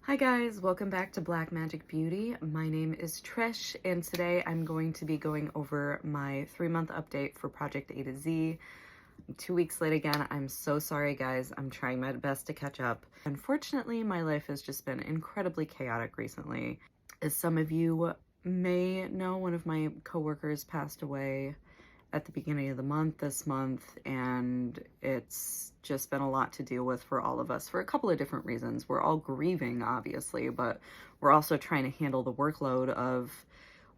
Hi guys, welcome back to Black Magic Beauty. My name is Trish and today I'm going to be going over my 3-month update for Project A to Z. I'm 2 weeks late again. I'm so sorry guys. I'm trying my best to catch up. Unfortunately, my life has just been incredibly chaotic recently. As some of you may know, one of my coworkers passed away at the beginning of the month this month, and it's just been a lot to deal with for all of us for a couple of different reasons. We're all grieving, obviously, but we're also trying to handle the workload of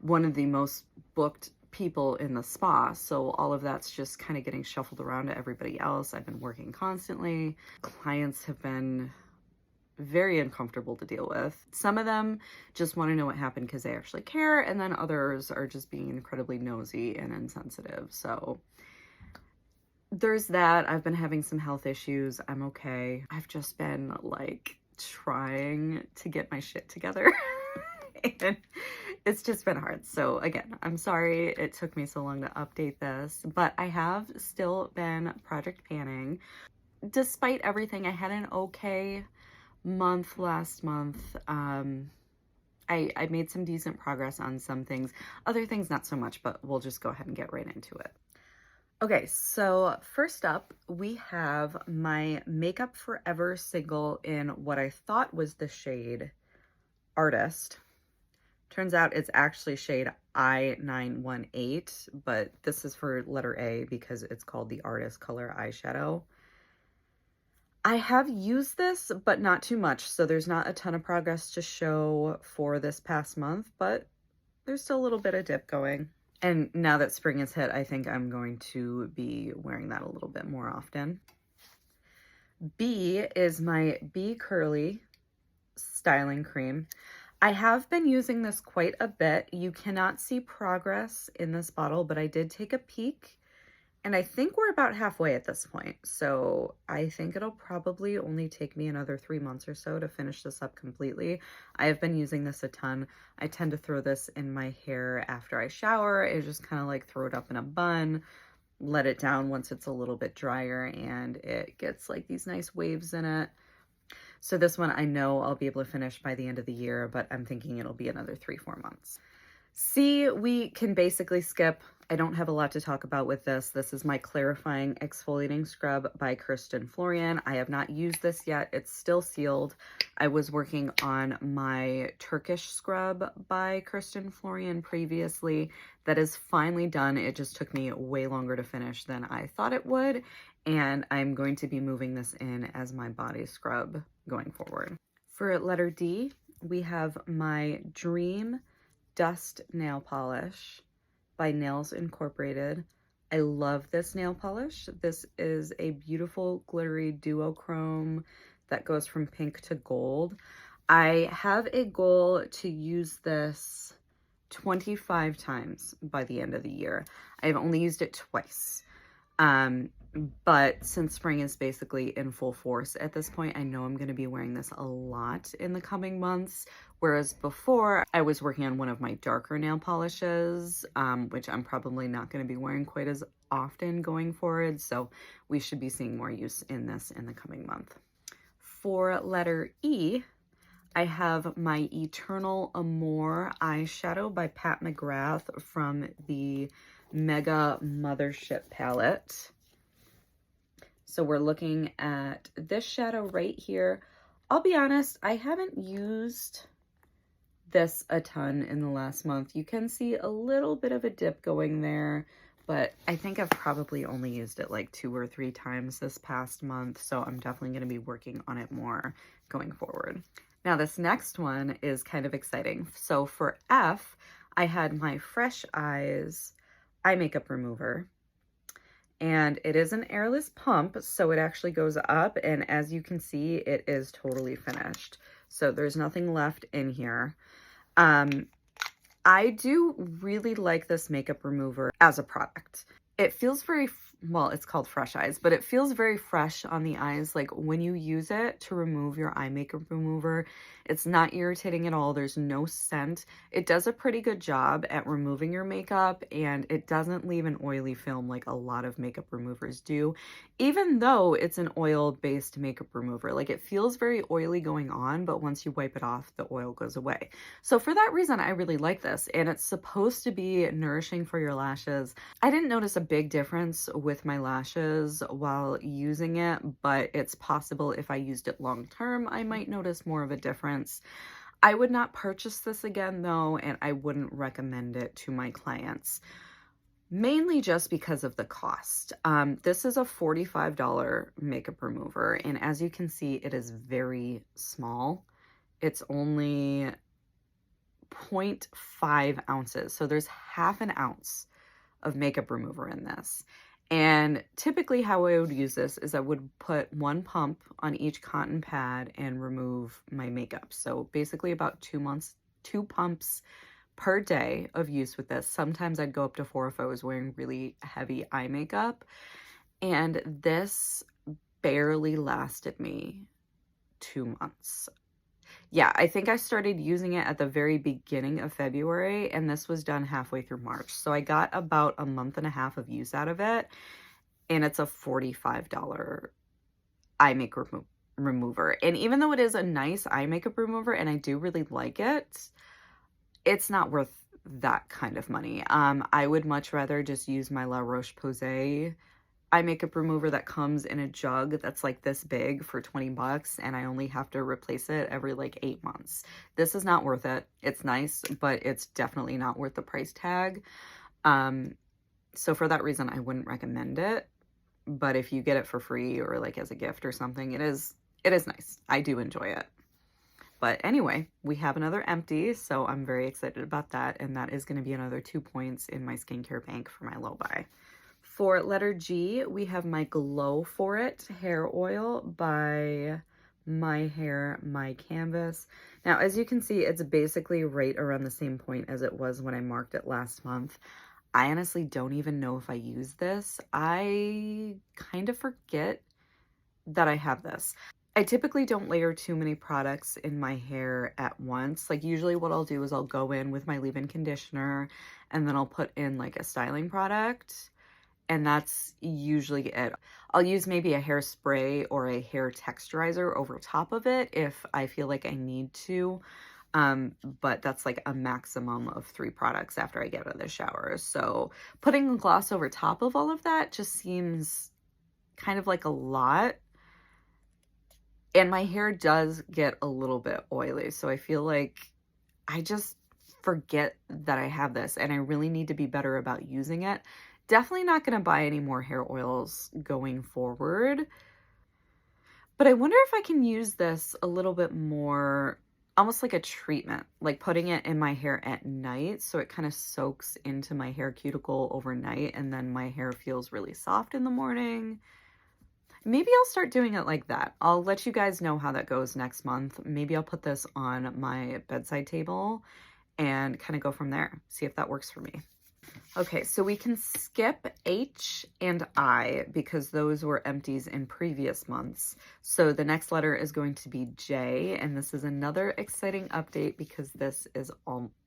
one of the most booked people in the spa. So all of that's just kind of getting shuffled around to everybody else. I've been working constantly. Clients have been very uncomfortable to deal with. Some of them just want to know what happened because they actually care, and then others are just being incredibly nosy and insensitive. So there's that. I've been having some health issues. I'm okay. I've just been like trying to get my shit together and it's just been hard. So again, I'm sorry it took me so long to update this, but I have still been project panning. Despite everything, I had an okay month last month. I made some decent progress on some things. Other things not so much, but we'll just go ahead and get right into it. Okay, so first up, we have my Makeup Forever single in what I thought was the shade Artist. Turns out it's actually shade I918, but this is for letter A because it's called the Artist Color Eyeshadow. I have used this, but not too much, so there's not a ton of progress to show for this past month, but there's still a little bit of dip going. And now that spring has hit, I think I'm going to be wearing that a little bit more often. B is my B Curly styling cream. I have been using this quite a bit. You cannot see progress in this bottle, but I did take a peek. And I think we're about halfway at this point. So I think it'll probably only take me another 3 months or so to finish this up completely. I have been using this a ton. I tend to throw this in my hair after I shower. I just kind of like throw it up in a bun, let it down once it's a little bit drier, and it gets like these nice waves in it. So this one I know I'll be able to finish by the end of the year, but I'm thinking it'll be another 3-4 months. C, we can basically skip. I don't have a lot to talk about with this. This is my Clarifying Exfoliating Scrub by Kirsten Florian. I have not used this yet. It's still sealed. I was working on my Turkish scrub by Kirsten Florian previously. That is finally done. It just took me way longer to finish than I thought it would. And I'm going to be moving this in as my body scrub going forward. For letter D, we have my Dream Dust Nail Polish by Nails Incorporated. I love this nail polish. This is a beautiful glittery duochrome that goes from pink to gold. I have a goal to use this 25 times by the end of the year. I've only used it twice. But since spring is basically in full force at this point, I know I'm going to be wearing this a lot in the coming months. Whereas before, I was working on one of my darker nail polishes, which I'm probably not going to be wearing quite as often going forward. So we should be seeing more use in this in the coming month. For letter E, I have my Eternal Amour eyeshadow by Pat McGrath from the Mega Mothership palette. So we're looking at this shadow right here. I'll be honest, I haven't used this a ton in the last month. You can see a little bit of a dip going there, but I think I've probably only used it like 2 or 3 times this past month. So I'm definitely going to be working on it more going forward. Now this next one is kind of exciting. So for F, I had my Fresh Eyes eye makeup remover. And it is an airless pump, so it actually goes up, and as you can see, it is totally finished. So there's nothing left in here. I do really like this makeup remover as a product. It feels very well, it's called Fresh Eyes, but it feels very fresh on the eyes. Like when you use it to remove your eye makeup remover, it's not irritating at all. There's no scent. It does a pretty good job at removing your makeup, and it doesn't leave an oily film like a lot of makeup removers do, even though it's an oil-based makeup remover. Like it feels very oily going on, but once you wipe it off, the oil goes away. So for that reason, I really like this, and it's supposed to be nourishing for your lashes. I didn't notice a big difference with my lashes while using it, but it's possible if I used it long term, I might notice more of a difference. I would not purchase this again though, and I wouldn't recommend it to my clients, mainly just because of the cost. This is a $45 makeup remover, and as you can see, it is very small. It's only 0.5 ounces, so there's half an ounce of makeup remover in this. And typically how I would use this is I would put one pump on each cotton pad and remove my makeup. So basically about 2 pumps per day of use with this. Sometimes I'd go up to 4 if I was wearing really heavy eye makeup. And this barely lasted me 2 months. Yeah, I think I started using it at the very beginning of February, and this was done halfway through March. So I got about a month and a half of use out of it, and it's a $45 eye makeup remover. And even though it is a nice eye makeup remover, and I do really like it, it's not worth that kind of money. I would much rather just use my La Roche-Posay eye makeup remover that comes in a jug that's like this big for 20 bucks, and I only have to replace it every like 8 months. This is not worth it. It's nice, but it's definitely not worth the price tag. So for that reason, I wouldn't recommend it. But if you get it for free or like as a gift or something, it is nice. I do enjoy it. But anyway, we have another empty, so I'm very excited about that, and that is going to be another 2 points in my skincare bank for my low buy. For letter G, we have my Glow For It hair oil by My Hair, My Canvas. Now, as you can see, it's basically right around the same point as it was when I marked it last month. I honestly don't even know if I use this. I kind of forget that I have this. I typically don't layer too many products in my hair at once. Like usually what I'll do is I'll go in with my leave-in conditioner, and then I'll put in like a styling product. And that's usually it. I'll use maybe a hairspray or a hair texturizer over top of it if I feel like I need to. But that's like a maximum of 3 products after I get out of the shower. So putting a gloss over top of all of that just seems kind of like a lot. And my hair does get a little bit oily. So I feel like I just forget that I have this, and I really need to be better about using it. Definitely not going to buy any more hair oils going forward. But I wonder if I can use this a little bit more, almost like a treatment, like putting it in my hair at night so it kind of soaks into my hair cuticle overnight, and then my hair feels really soft in the morning. Maybe I'll start doing it like that. I'll let you guys know how that goes next month. Maybe I'll put this on my bedside table and kind of go from there. See if that works for me. Okay, so we can skip H and I because those were empties in previous months. So the next letter is going to be J, and this is another exciting update because this is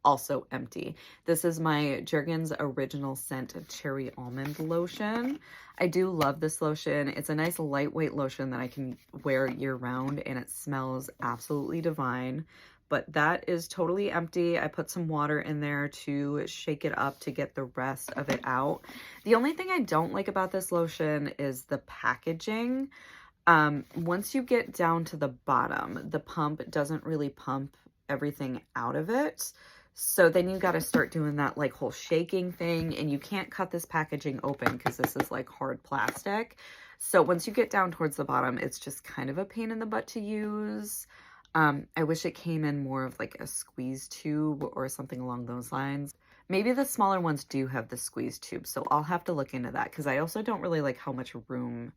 also empty. This is my Jergens Original Scent Cherry Almond Lotion. I do love this lotion. It's a nice lightweight lotion that I can wear year round, and it smells absolutely divine. But that is totally empty. I put some water in there to shake it up to get the rest of it out. The only thing I don't like about this lotion is the packaging. Once you get down to the bottom, the pump doesn't really pump everything out of it. So then you got to start doing that like whole shaking thing, and you can't cut this packaging open because this is like hard plastic. So once you get down towards the bottom, it's just kind of a pain in the butt to use. I wish it came in more of like a squeeze tube or something along those lines. Maybe the smaller ones do have the squeeze tube, so I'll have to look into that because I also don't really like how much room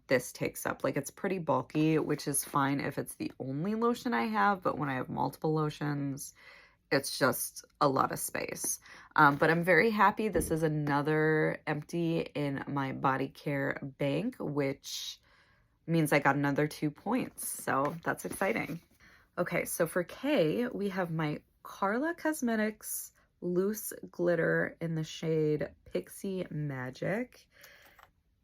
this takes up. Like it's pretty bulky, which is fine if it's the only lotion I have, but when I have multiple lotions, it's just a lot of space. But I'm very happy. This is another empty in my body care bank, which means I got another 2 points. So that's exciting. Okay, so for K, we have my Carla Cosmetics Loose Glitter in the shade Pixie Magic.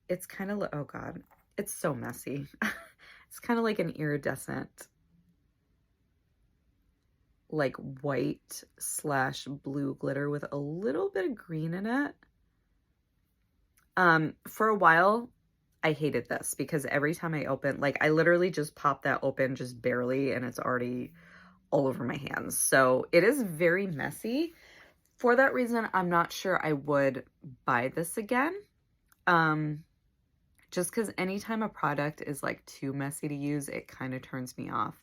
It's kind of, oh God, it's so messy. It's kind of like an iridescent, like white / blue glitter with a little bit of green in it. For a while, I hated this because every time I open, like I literally just pop that open just barely and it's already all over my hands. So it is very messy. For that reason, I'm not sure I would buy this again. Just because anytime a product is like too messy to use, it kind of turns me off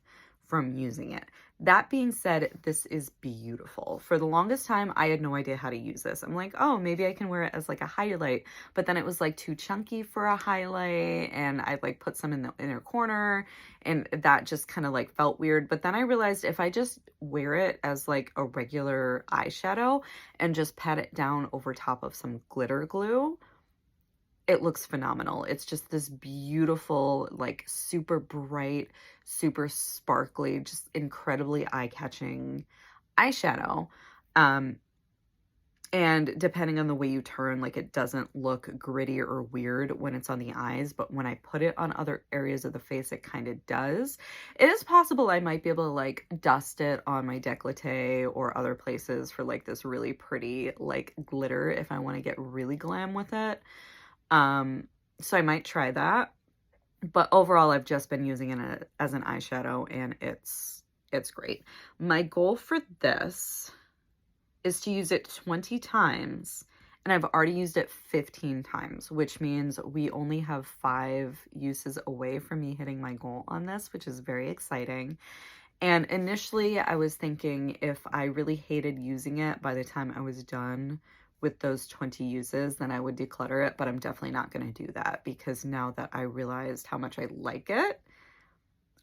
from using it. That being said, this is beautiful. For the longest time, I had no idea how to use this. I'm like, oh, maybe I can wear it as like a highlight, but then it was like too chunky for a highlight, and I like put some in the inner corner, and that just kind of like felt weird. But then I realized if I just wear it as like a regular eyeshadow and just pat it down over top of some glitter glue, it looks phenomenal. It's just this beautiful, like super bright, super sparkly, just incredibly eye-catching eyeshadow. And depending on the way you turn, like it doesn't look gritty or weird when it's on the eyes, but when I put it on other areas of the face, it kind of does. It is possible I might be able to like dust it on my décolleté or other places for like this really pretty like glitter if I want to get really glam with it. So I might try that, but overall I've just been using it as an eyeshadow and it's great. My goal for this is to use it 20 times, and I've already used it 15 times, which means we only have 5 uses away from me hitting my goal on this, which is very exciting. And initially I was thinking if I really hated using it by the time I was done with those 20 uses, then I would declutter it, but I'm definitely not going to do that because now that I realized how much I like it,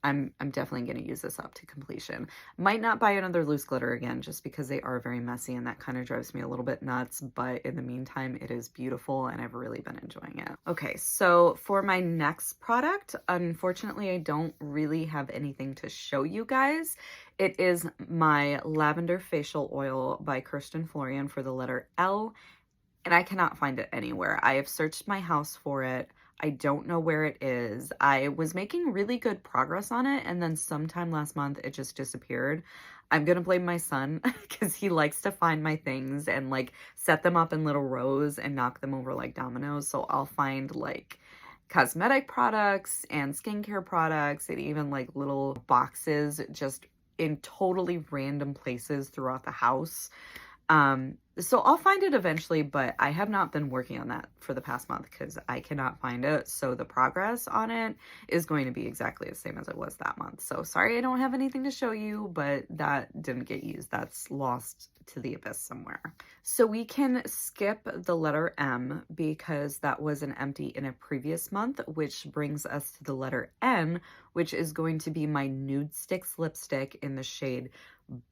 I'm definitely going to use this up to completion. Might not buy another loose glitter again just because they are very messy and that kind of drives me a little bit nuts, but in the meantime, it is beautiful and I've really been enjoying it. Okay, so for my next product, unfortunately, I don't really have anything to show you guys. It is my Lavender Facial Oil by Kirsten Florian for the letter L, and I cannot find it anywhere. I have searched my house for it. I don't know where it is. I was making really good progress on it, and then sometime last month it just disappeared. I'm gonna blame my son because he likes to find my things and like set them up in little rows and knock them over like dominoes. So I'll find like cosmetic products and skincare products and even like little boxes just in totally random places throughout the house. So I'll find it eventually, but I have not been working on that for the past month because I cannot find it. So the progress on it is going to be exactly the same as it was that month. So sorry I don't have anything to show you, but that didn't get used. That's lost to the abyss somewhere. So we can skip the letter M because that was an empty in a previous month, which brings us to the letter N, which is going to be my Nude Sticks lipstick in the shade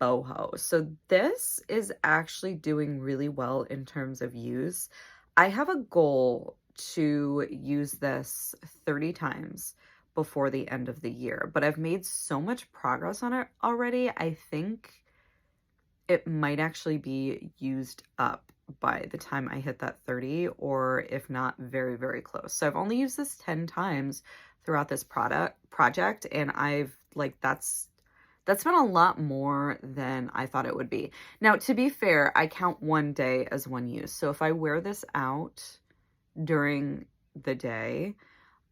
Boho. So this is actually doing really well in terms of use. I have a goal to use this 30 times before the end of the year, but I've made so much progress on it already. I think it might actually be used up by the time I hit that 30, or if not, very, very close. So I've only used this 10 times throughout this project, and I've like, that's been a lot more than I thought it would be. Now, to be fair, I count one day as one use. So if I wear this out during the day,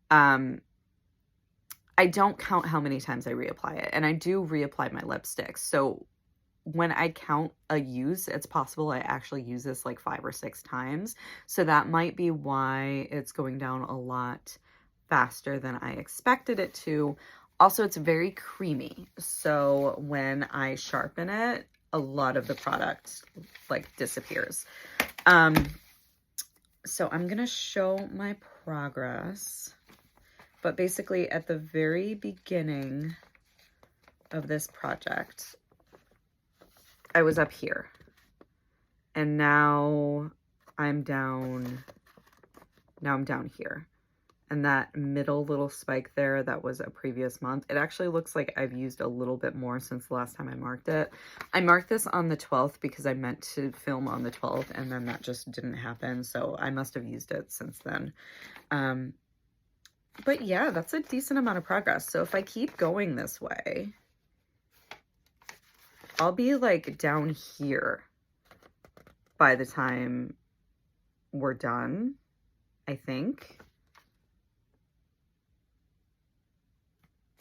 I don't count how many times I reapply it. And I do reapply my lipstick. So when I count a use, it's possible I actually use this like 5 or 6 times. So that might be why it's going down a lot faster than I expected it to. Also, it's very creamy, so when I sharpen it, a lot of the product like disappears. So I'm gonna show my progress, but basically at the very beginning of this project, I was up here. And now I'm down here. And that middle little spike there, that was a previous month. It actually looks like I've used a little bit more since the last time I marked it. I marked this on the 12th because I meant to film on the 12th, and then that just didn't happen. So I must have used it since then. But yeah, that's a decent amount of progress. So if I keep going this way, I'll be like down here by the time we're done, I think.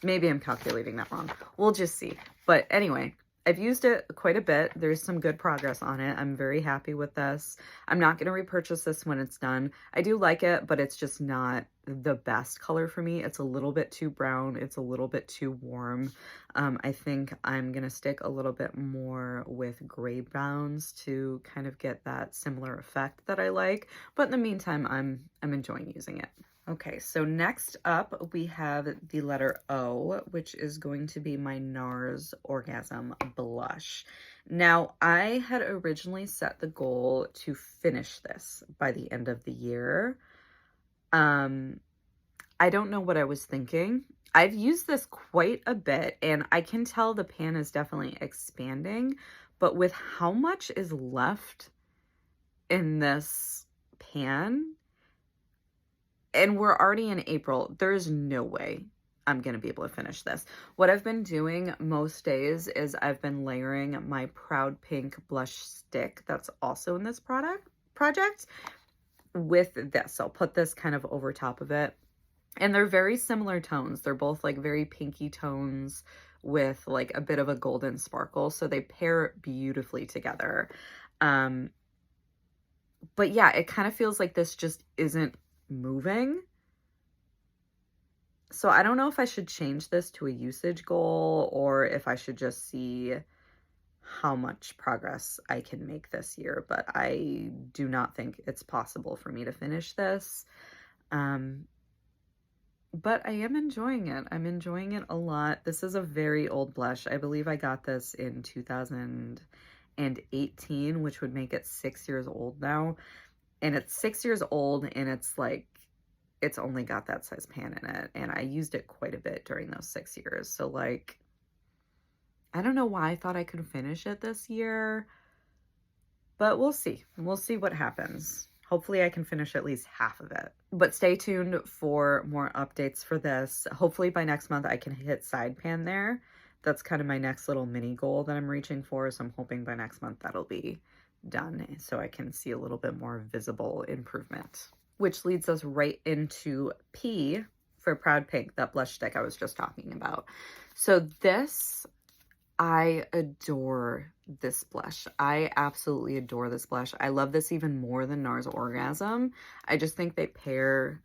Maybe I'm calculating that wrong. We'll just see. But anyway, I've used it quite a bit. There's some good progress on it. I'm very happy with this. I'm not going to repurchase this when it's done. I do like it, but it's just not the best color for me. It's a little bit too brown. It's a little bit too warm. I think I'm going to stick a little bit more with gray browns to kind of get that similar effect that I like. But in the meantime, I'm enjoying using it. Okay, so next up we have the letter O, which is going to be my NARS Orgasm Blush. Now, I had originally set the goal to finish this by the end of the year. I don't know what I was thinking. I've used this quite a bit, and I can tell the pan is definitely expanding, but with how much is left in this pan, and we're already in April, there's no way I'm going to be able to finish this. What I've been doing most days is I've been layering my Proud Pink blush stick that's also in this project with this. I'll put this kind of over top of it. And they're very similar tones. They're both like very pinky tones with like a bit of a golden sparkle. So they pair beautifully together. But yeah, it kind of feels like this just isn't moving. So I don't know if I should change this to a usage goal or if I should just see how much progress I can make this year, but I do not think it's possible for me to finish this. But I am enjoying it. I'm enjoying it a lot. This is a very old blush. I believe I got this in 2018, which would make it 6 years old now. And it's 6 years old, and it's like, it's only got that size pan in it. And I used it quite a bit during those 6 years. So like, I don't know why I thought I could finish it this year, but we'll see. We'll see what happens. Hopefully I can finish at least half of it. But stay tuned for more updates for this. Hopefully by next month I can hit side pan there. That's kind of my next little mini goal that I'm reaching for. So I'm hoping by next month that'll be done so I can see a little bit more visible improvement. Which leads us right into P for Proud Pink, that blush stick I was just talking about. So this, I adore this blush. I absolutely adore this blush. I love this even more than NARS Orgasm. I just think they pair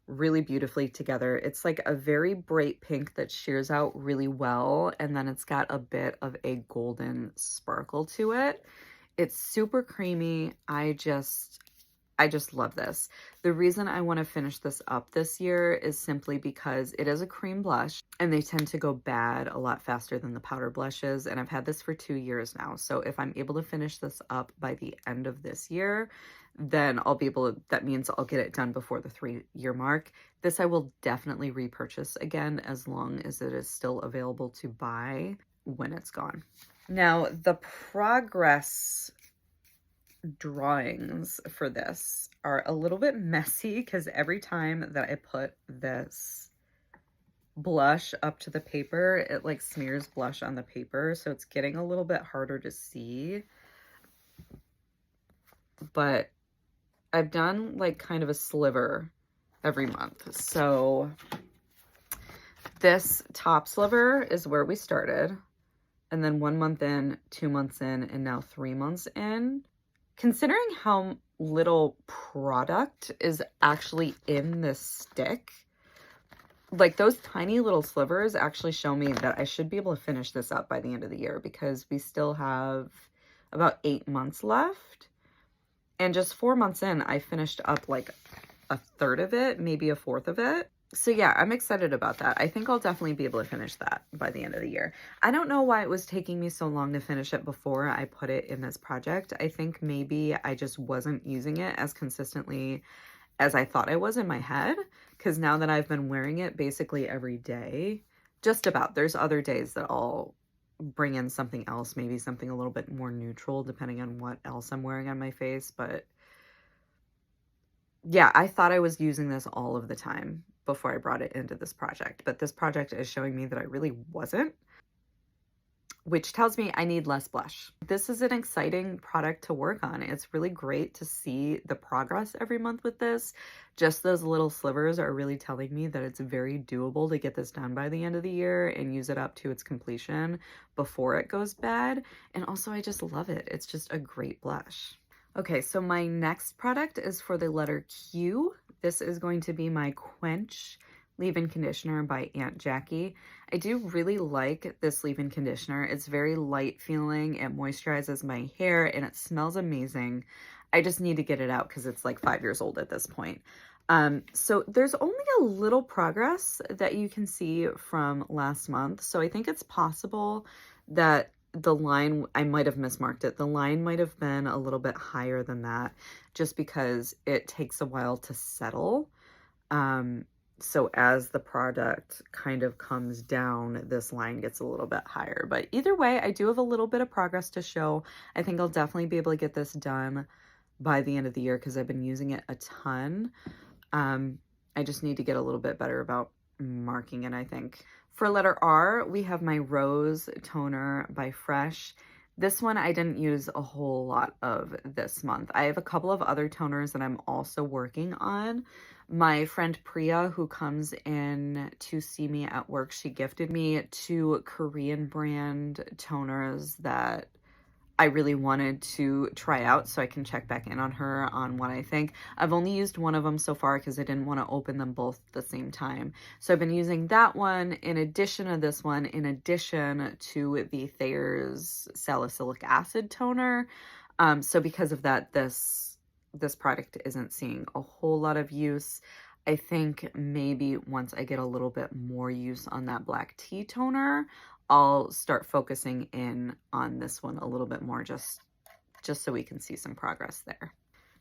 really beautifully together. It's like a very bright pink that sheers out really well, and then it's got a bit of a golden sparkle to it. It's super creamy. I just love this. The reason I want to finish this up this year is simply because it is a cream blush and they tend to go bad a lot faster than the powder blushes. And I've had this for 2 years now. So if I'm able to finish this up by the end of this year, then I'll be able to, that means I'll get it done before the 3-year mark. This I will definitely repurchase again as long as it is still available to buy when it's gone. Now, the progress drawings for this are a little bit messy because every time that I put this blush up to the paper, it like smears blush on the paper. So it's getting a little bit harder to see. But I've done like kind of a sliver every month. So this top sliver is where we started. And then 1 month in, 2 months in, and now 3 months in. Considering how little product is actually in this stick, like those tiny little slivers actually show me that I should be able to finish this up by the end of the year because we still have about 8 months left. And just 4 months in, I finished up like a third of it, maybe a fourth of it. So yeah, I'm excited about that. I think I'll definitely be able to finish that by the end of the year. I don't know why it was taking me so long to finish it before I put it in this project. I think maybe I just wasn't using it as consistently as I thought I was in my head, because now that I've been wearing it basically every day, just about, there's other days that I'll bring in something else, maybe something a little bit more neutral depending on what else I'm wearing on my face. But yeah, I thought I was using this all of the time before I brought it into this project, but this project is showing me that I really wasn't, which tells me I need less blush. This is an exciting product to work on. It's really great to see the progress every month with this. Just those little slivers are really telling me that it's very doable to get this done by the end of the year and use it up to its completion before it goes bad. And also, I just love it. It's just a great blush. Okay, so my next product is for the letter Q. This is going to be my Quench Leave-In Conditioner by Aunt Jackie. I do really like this leave-in conditioner. It's very light feeling. It moisturizes my hair and it smells amazing. I just need to get it out because it's like 5 years old at this point. So there's only a little progress that you can see from last month. So I think it's possible that the line, I might have mismarked it. The line might have been a little bit higher than that just because it takes a while to settle. So as the product kind of comes down, this line gets a little bit higher. But either way, I do have a little bit of progress to show. I think I'll definitely be able to get this done by the end of the year because I've been using it a ton. I just need to get a little bit better about marking it, I think. For letter R, we have my Rose Toner by Fresh. This one I didn't use a whole lot of this month. I have a couple of other toners that I'm also working on. My friend Priya, who comes in to see me at work, she gifted me 2 Korean brand toners that I really wanted to try out so I can check back in on her on what I think. I've only used one of them so far because I didn't want to open them both at the same time. So I've been using that one in addition to this one, in addition to the Thayer's Salicylic Acid Toner. So because of that, this product isn't seeing a whole lot of use. I think maybe once I get a little bit more use on that black tea toner, I'll start focusing in on this one a little bit more just so we can see some progress there.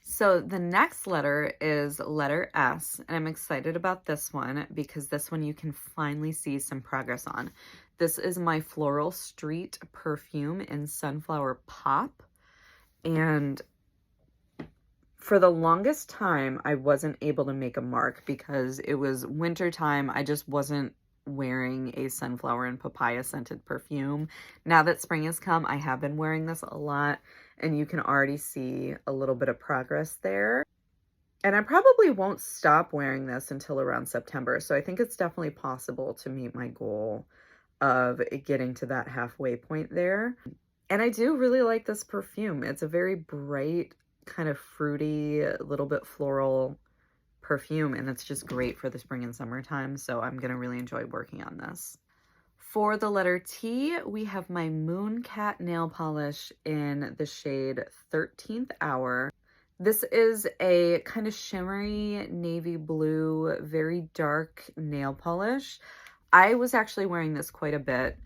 So the next letter is letter S, and I'm excited about this one because this one you can finally see some progress on. This is my Floral Street perfume in Sunflower Pop, and for the longest time, I wasn't able to make a mark because it was winter time. I just wasn't wearing a sunflower and papaya scented perfume. Now that spring has come, I have been wearing this a lot, and you can already see a little bit of progress there. And I probably won't stop wearing this until around September. So I think it's definitely possible to meet my goal of getting to that halfway point there. And I do really like this perfume. It's a very bright, kind of fruity, a little bit floral perfume, and it's just great for the spring and summertime, so I'm gonna really enjoy working on this. For the letter T, we have my Mooncat nail polish in the shade 13th Hour. This is a kind of shimmery navy blue, very dark nail polish. I was actually wearing this quite a bit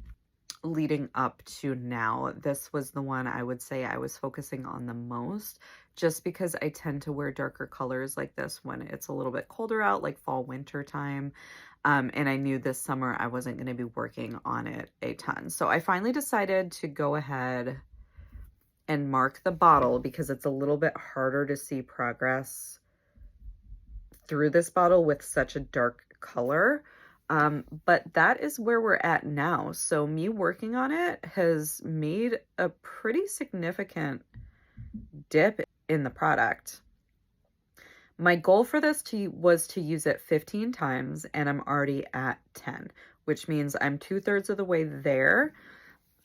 leading up to now. This was the one I would say I was focusing on the most, just because I tend to wear darker colors like this when it's a little bit colder out, like fall, winter time. And I knew this summer I wasn't going to be working on it a ton. So I finally decided to go ahead and mark the bottle because it's a little bit harder to see progress through this bottle with such a dark color. But that is where we're at now. So me working on it has made a pretty significant dip in the product. My goal for this was to use it 15 times, and I'm already at 10, which means I'm 2/3 of the way there.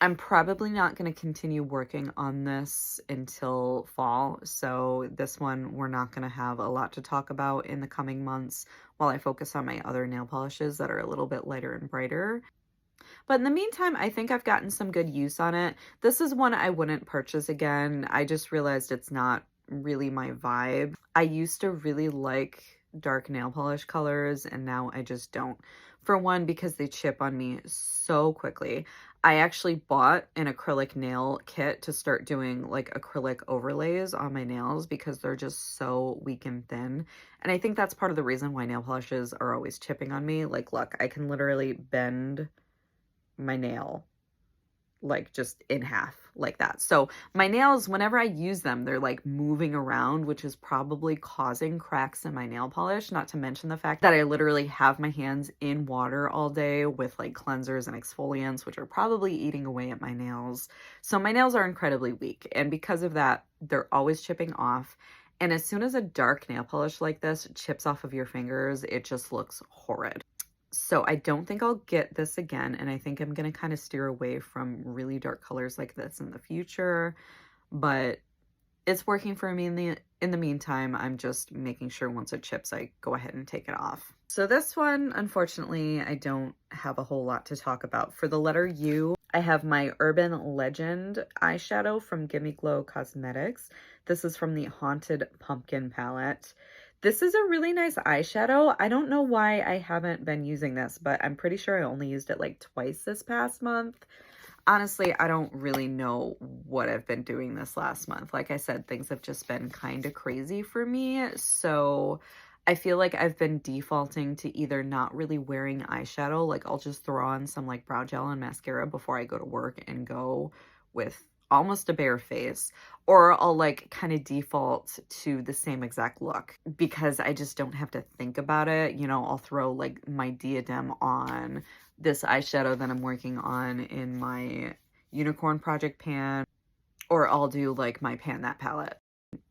I'm probably not going to continue working on this until fall, so this one we're not going to have a lot to talk about in the coming months while I focus on my other nail polishes that are a little bit lighter and brighter. But in the meantime, I think I've gotten some good use on it. This is one I wouldn't purchase again. I just realized it's not really my vibe. I used to really like dark nail polish colors, and now I just don't. For one, because they chip on me so quickly. I actually bought an acrylic nail kit to start doing like acrylic overlays on my nails because they're just so weak and thin. And I think that's part of the reason why nail polishes are always chipping on me. Like, look, I can literally bend my nail like just in half like that. So my nails, whenever I use them, they're like moving around, which is probably causing cracks in my nail polish, not to mention the fact that I literally have my hands in water all day with like cleansers and exfoliants, which are probably eating away at my nails. So my nails are incredibly weak, and because of that, they're always chipping off. And as soon as a dark nail polish like this chips off of your fingers, it just looks horrid. So I don't think I'll get this again, and I think I'm going to kind of steer away from really dark colors like this in the future, but it's working for me in the meantime. I'm just making sure once it chips, I go ahead and take it off. So this one, unfortunately, I don't have a whole lot to talk about. For the letter U, I have my Urban Legend eyeshadow from Gimme Glow Cosmetics. This is from the Haunted Pumpkin palette. This is a really nice eyeshadow. I don't know why I haven't been using this, but I'm pretty sure I only used it like twice this past month. Honestly, I don't really know what I've been doing this last month. Like I said, things have just been kind of crazy for me. So I feel like I've been defaulting to either not really wearing eyeshadow. Like I'll just throw on some like brow gel and mascara before I go to work and go with almost a bare face, or I'll like kind of default to the same exact look because I just don't have to think about it. You know, I'll throw like my diadem on this eyeshadow that I'm working on in my Unicorn Project pan, or I'll do like my Pan That palette.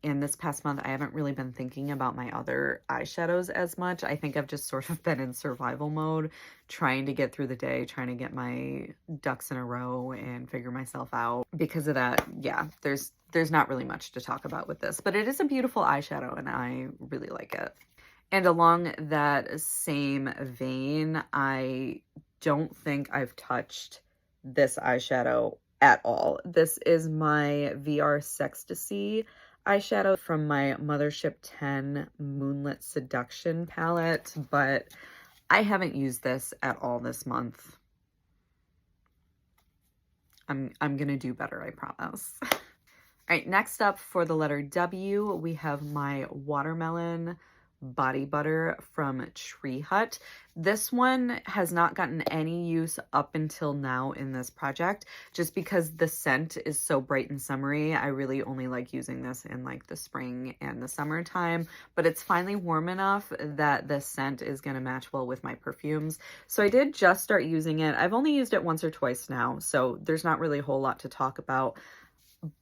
In this past month, I haven't really been thinking about my other eyeshadows as much. I think I've just sort of been in survival mode, trying to get through the day, trying to get my ducks in a row and figure myself out. Because of that, yeah, there's not really much to talk about with this, but it is a beautiful eyeshadow and I really like it. And along that same vein, I don't think I've touched this eyeshadow at all. This is my VR Sextasy eyeshadow from my Mothership 10 Moonlit Seduction palette, but I haven't used this at all this month. I'm gonna do better, I promise. All right, next up for the letter W, we have my Watermelon Body Butter from Tree Hut. This one has not gotten any use up until now in this project, just because the scent is so bright and summery. I really only like using this in like the spring and the summertime, but it's finally warm enough that the scent is going to match well with my perfumes. So I did just start using it. I've only used it once or twice now, so there's not really a whole lot to talk about.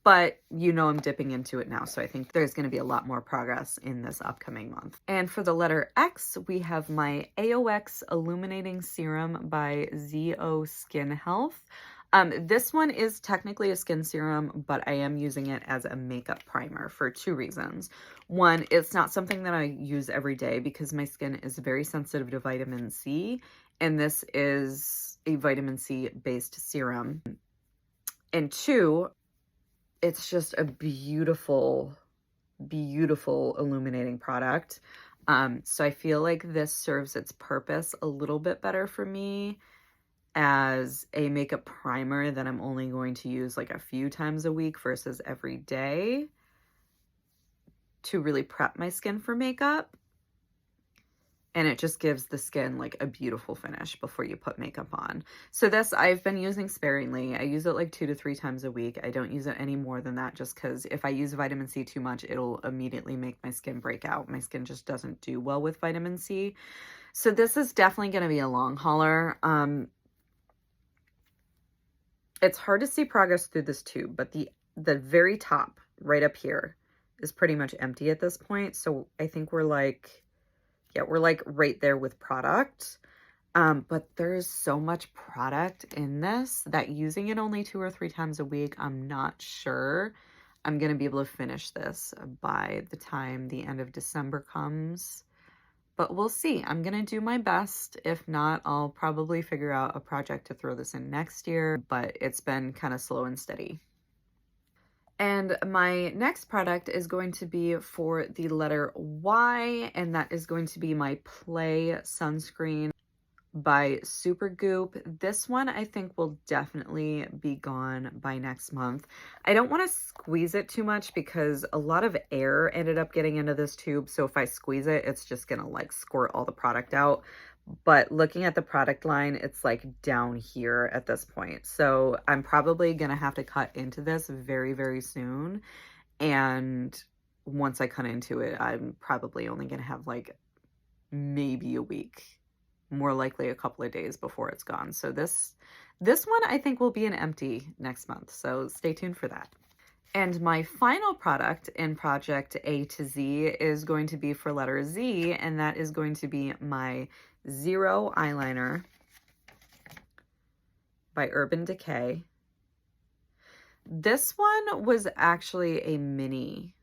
But you know, I'm dipping into it now, so I think there's going to be a lot more progress in this upcoming month. And for the letter X, we have my AOX Illuminating Serum by ZO Skin Health. This one is technically a skin serum, but I am using it as a makeup primer for two reasons. One, it's not something that I use every day because my skin is very sensitive to vitamin C, and this is a vitamin C based serum. And two, it's just a beautiful, beautiful illuminating product. So I feel like this serves its purpose a little bit better for me as a makeup primer that I'm only going to use like a few times a week versus every day to really prep my skin for makeup. And it just gives the skin like a beautiful finish before you put makeup on. So this I've been using sparingly. I use it like 2 to 3 times a week. I don't use it any more than that just because if I use vitamin C too much, it'll immediately make my skin break out. My skin just doesn't do well with vitamin C. So this is definitely going to be a long hauler. It's hard to see progress through this tube, but the very top right up here is pretty much empty at this point. So I think we're like right there with product. But there's so much product in this that using it only 2 or 3 times a week, I'm not sure I'm going to be able to finish this by the time the end of December comes. But we'll see. I'm going to do my best. If not, I'll probably figure out a project to throw this in next year, but it's been kind of slow and steady. And my next product is going to be for the letter Y, and that is going to be my Play Sunscreen by Supergoop. This one I think will definitely be gone by next month. I don't want to squeeze it too much because a lot of air ended up getting into this tube, so if I squeeze it, it's just gonna like squirt all the product out. But looking at the product line, it's like down here at this point. So I'm probably gonna have to cut into this very, very soon. And once I cut into it, I'm probably only gonna have like maybe a week, more likely a couple of days before it's gone. So this one I think will be an empty next month. So stay tuned for that. And my final product in Project A to Z is going to be for letter Z, and that is going to be my Zero eyeliner by Urban Decay. This one was actually a mini,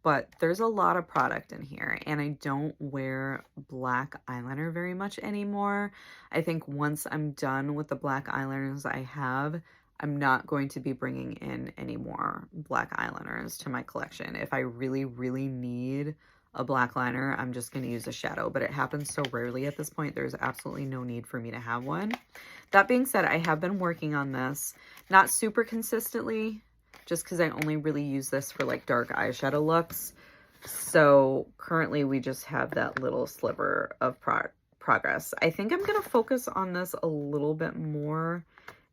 but there's a lot of product in here, and I don't wear black eyeliner very much anymore. I think once I'm done with the black eyeliners I have, I'm not going to be bringing in any more black eyeliners to my collection. If I really, really need a black liner, I'm just going to use a shadow, but it happens so rarely at this point, there's absolutely no need for me to have one. That being said, I have been working on this, not super consistently, just because I only really use this for like dark eyeshadow looks. So currently we just have that little sliver of progress. I think I'm going to focus on this a little bit more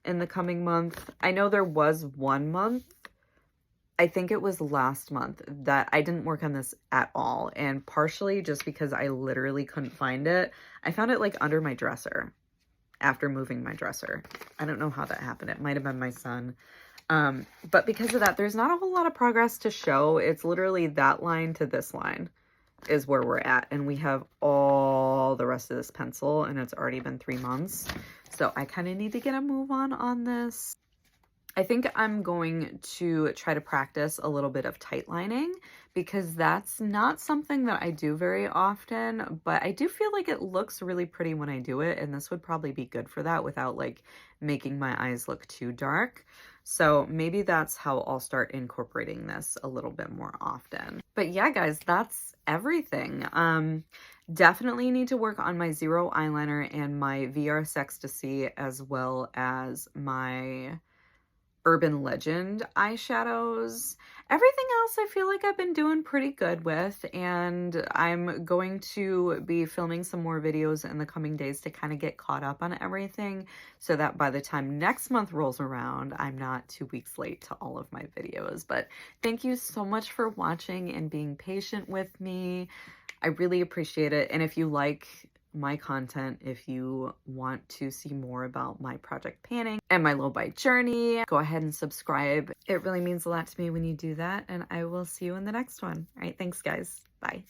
in the coming month. I know there was one month, I think it was last month, that I didn't work on this at all, and partially just because I literally couldn't find it. I found it like under my dresser after moving my dresser. I don't know how that happened. It might have been my son. But because of that, there's not a whole lot of progress to show. It's literally that line to this line is where we're at, and we have all the rest of this pencil, and it's already been 3 months. So I kind of need to get a move on this. I think I'm going to try to practice a little bit of tight lining because that's not something that I do very often, but I do feel like it looks really pretty when I do it, and this would probably be good for that without like making my eyes look too dark. So maybe that's how I'll start incorporating this a little bit more often. But yeah, guys, that's everything. Definitely need to work on my Zero eyeliner and my VR Sextasy, as well as my Urban Legend eyeshadows. Everything else I feel like I've been doing pretty good with, and I'm going to be filming some more videos in the coming days to kind of get caught up on everything so that by the time next month rolls around, I'm not 2 weeks late to all of my videos. But thank you so much for watching and being patient with me. I really appreciate it. And if you like my content, if you want to see more about my project panning and my low bite journey, go ahead and subscribe. It really means a lot to me when you do that, and I will see you in the next one. All right, thanks guys. Bye.